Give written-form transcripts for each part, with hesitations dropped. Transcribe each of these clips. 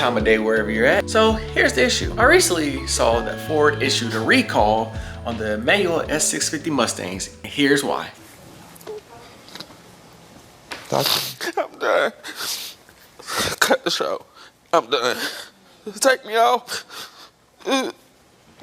time of day wherever you're at. So here's the issue. I recently saw that Ford issued a recall on the manual S650 Mustangs. Here's why. I'm done. Cut the show. I'm done. Take me off.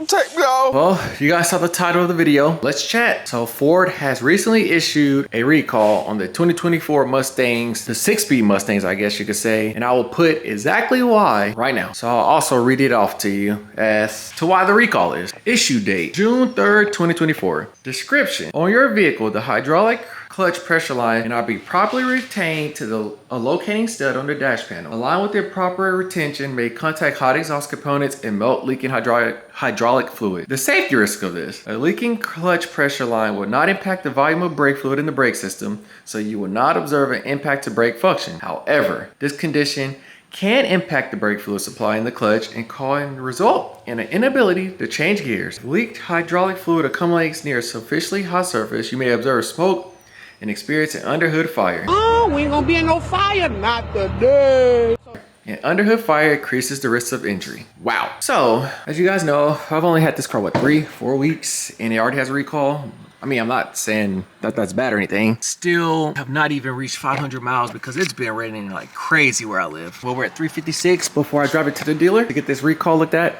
Take me off. Well, you guys saw the title of the video. Let's chat. So Ford has recently issued a recall on the 2024 Mustangs, the 6-speed Mustangs, I guess you could say. And I will put exactly why right now. So I'll also read it off to you as to why the recall is. Issue date, June 3rd, 2024. Description. On your vehicle, the hydraulic clutch pressure line cannot be properly retained to a locating stud on the dash panel. A line with improper retention may contact hot exhaust components and melt leaking hydraulic fluid. The safety risk of this: a leaking clutch pressure line will not impact the volume of brake fluid in the brake system, so you will not observe an impact to brake function. However, this condition can impact the brake fluid supply in the clutch and result in an inability to change gears. If leaked hydraulic fluid accumulates near a sufficiently hot surface, you may observe smoke and experience an underhood fire. Oh, we ain't gonna be in no fire, not today. An underhood fire increases the risk of injury. Wow. So, as you guys know, I've only had this car, what, 3-4 weeks, and it already has a recall. I mean, I'm not saying that that's bad or anything. Still have not even reached 500 miles because it's been raining like crazy where I live. Well, we're at 356 before I drive it to the dealer to get this recall looked at.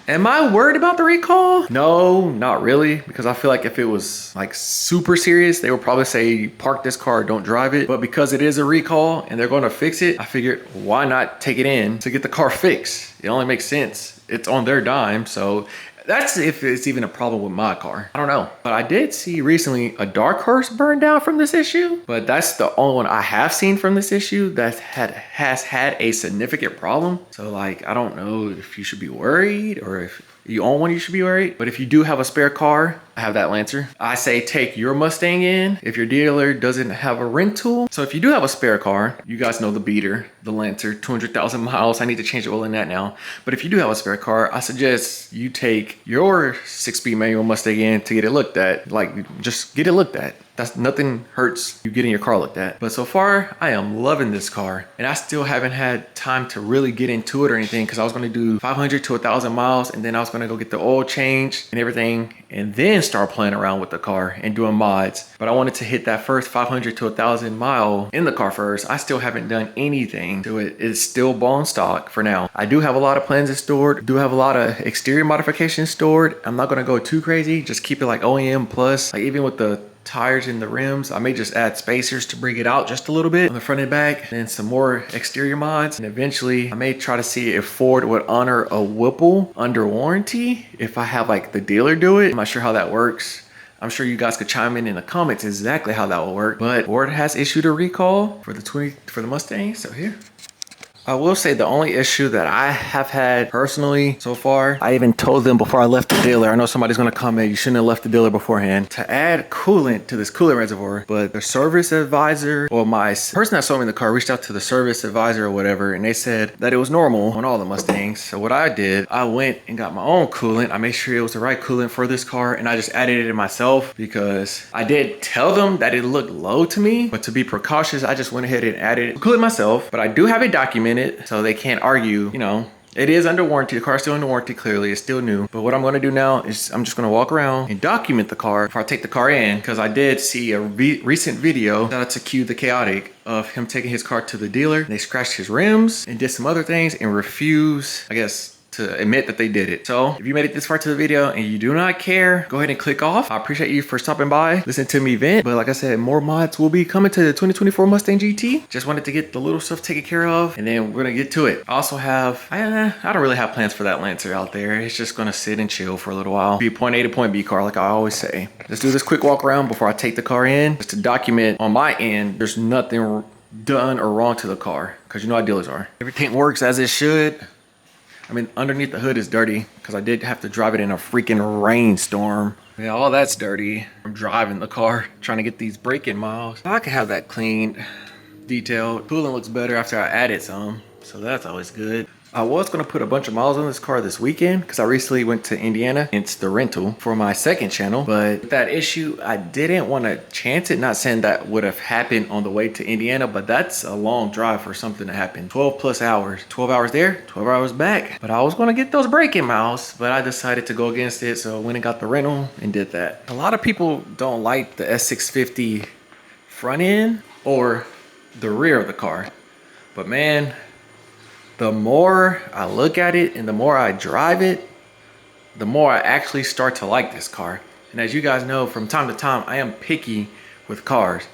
Am I worried about the recall? No, not really, because I feel like if it was like super serious, they would probably say park this car, don't drive it. But because it is a recall and they're going to fix it, I figured why not take it in to get the car fixed? It only makes sense. It's on their dime, so that's if it's even a problem with my car. I don't know. But I did see recently a dark horse burn down from this issue, but that's the only one I have seen from this issue that has had a significant problem. So like, I don't know if you should be worried, or if you own one, you should be worried. But if you do have a spare car, I have that Lancer. I say take your Mustang in if your dealer doesn't have a rental. So if you do have a spare car, you guys know the beater, the Lancer, 200,000 miles. I need to change the oil in that now. But if you do have a spare car, I suggest you take your 6-speed manual Mustang in to get it looked at. Like, just get it looked at. That's nothing hurts you getting your car looked at. But so far, I am loving this car. And I still haven't had time to really get into it or anything, because I was going to do 500 to 1,000 miles, and then I was going to go get the oil change and everything, and then start playing around with the car and doing mods. But I wanted to hit that first 500 to 1,000 mile in the car first. I still haven't done anything to it. It's still bone stock for now. I do have a lot of plans stored, do have a lot of exterior modifications stored. I'm not going to go too crazy, just keep it like OEM plus. Like, even with the tires and the rims, I may just add spacers to bring it out just a little bit on the front and back, and some more exterior mods. And eventually I may try to see if Ford would honor a Whipple under warranty if I have like the dealer do it. I'm not sure how that works. I'm sure you guys could chime in the comments exactly how that will work. But Ford has issued a recall for the Mustang. So here, I will say the only issue that I have had personally so far, I even told them before I left the dealer, I know somebody's gonna comment, you shouldn't have left the dealer beforehand, to add coolant to this coolant reservoir. But the service advisor, or my person that sold me the car, reached out to the service advisor or whatever, and they said that it was normal on all the Mustangs. So what I did, I went and got my own coolant. I made sure it was the right coolant for this car, and I just added it in myself, because I did tell them that it looked low to me, but to be precautious, I just went ahead and added coolant myself. But I do have it documented, so they can't argue. You know, it is under warranty. The car's still under warranty, clearly. It's still new. But what I'm going to do now is I'm just going to walk around and document the car before I take the car in, because I did see a recent video, shout out to Q the Chaotic, of him taking his car to the dealer. They scratched his rims and did some other things and refused, I guess, to admit that they did it. So if you made it this far to the video and you do not care, go ahead and click off. I appreciate you for stopping by, listen to me vent. But like I said, more mods will be coming to the 2024 Mustang GT. Just wanted to get the little stuff taken care of, and then we're gonna get to it. I also have, I don't really have plans for that Lancer out there. It's just gonna sit and chill for a little while. Be a point A to point B car, like I always say. Let's do this quick walk around before I take the car in, just to document on my end there's nothing done or wrong to the car, because you know how dealers are. Everything works as it should. I mean, underneath the hood is dirty because I did have to drive it in a freaking rainstorm. Yeah, all that's dirty. I'm driving the car, trying to get these braking miles. I can have that cleaned, detailed. Coolant looks better after I added some, so that's always good. I was gonna put a bunch of miles on this car this weekend because I recently went to Indiana. It's the rental for my second channel, but with that issue, I didn't want to chance it. Not saying that would have happened on the way to Indiana, but that's a long drive for something to happen. 12 plus hours, 12 hours there, 12 hours back. But I was gonna get those braking miles, but I decided to go against it. So I went and got the rental and did that. A lot of people don't like the S650 front end or the rear of the car, but man, the more I look at it and the more I drive it, the more I actually start to like this car. And as you guys know, from time to time, I am picky with cars.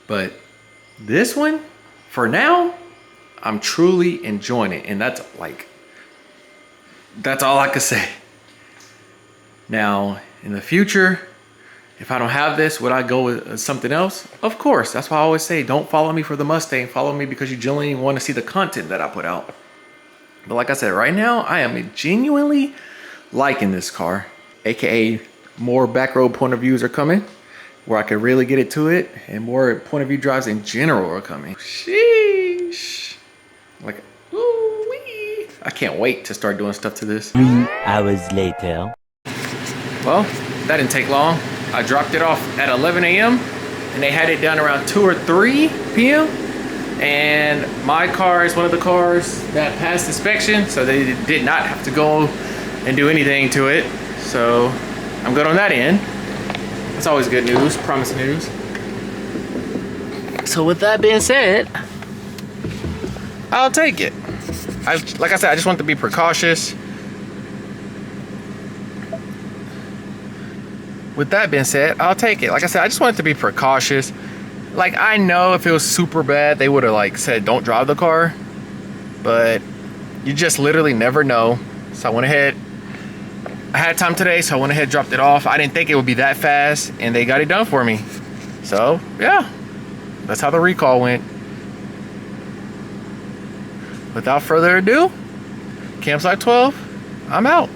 But this one, for now, I'm truly enjoying it. And that's all I could say. Now, in the future, if I don't have this, would I go with something else? Of course. That's why I always say, don't follow me for the Mustang. Follow me because you genuinely want to see the content that I put out. But like I said, right now, I am genuinely liking this car. AKA, more back road point of views are coming, where I can really get it to it, and more point of view drives in general are coming. Sheesh. Like, ooh-wee. I can't wait to start doing stuff to this. 3 hours later. Well, that didn't take long. I dropped it off at 11 a.m. and they had it done around 2 or 3 p.m. And my car is one of the cars that passed inspection, so they did not have to go and do anything to it. So I'm good on that end. That's always good news, promising news. So with that being said, I'll take it. Like I said, I just want to be precautious. With that being said, I'll take it. Like I said, I just want it to be precautious. Like, I know if it was super bad, they would have like said, don't drive the car, but you just literally never know. So I went ahead, I had time today, so I went ahead and dropped it off. I didn't think it would be that fast, and they got it done for me. So yeah, that's how the recall went. Without further ado, Campsite 12, I'm out.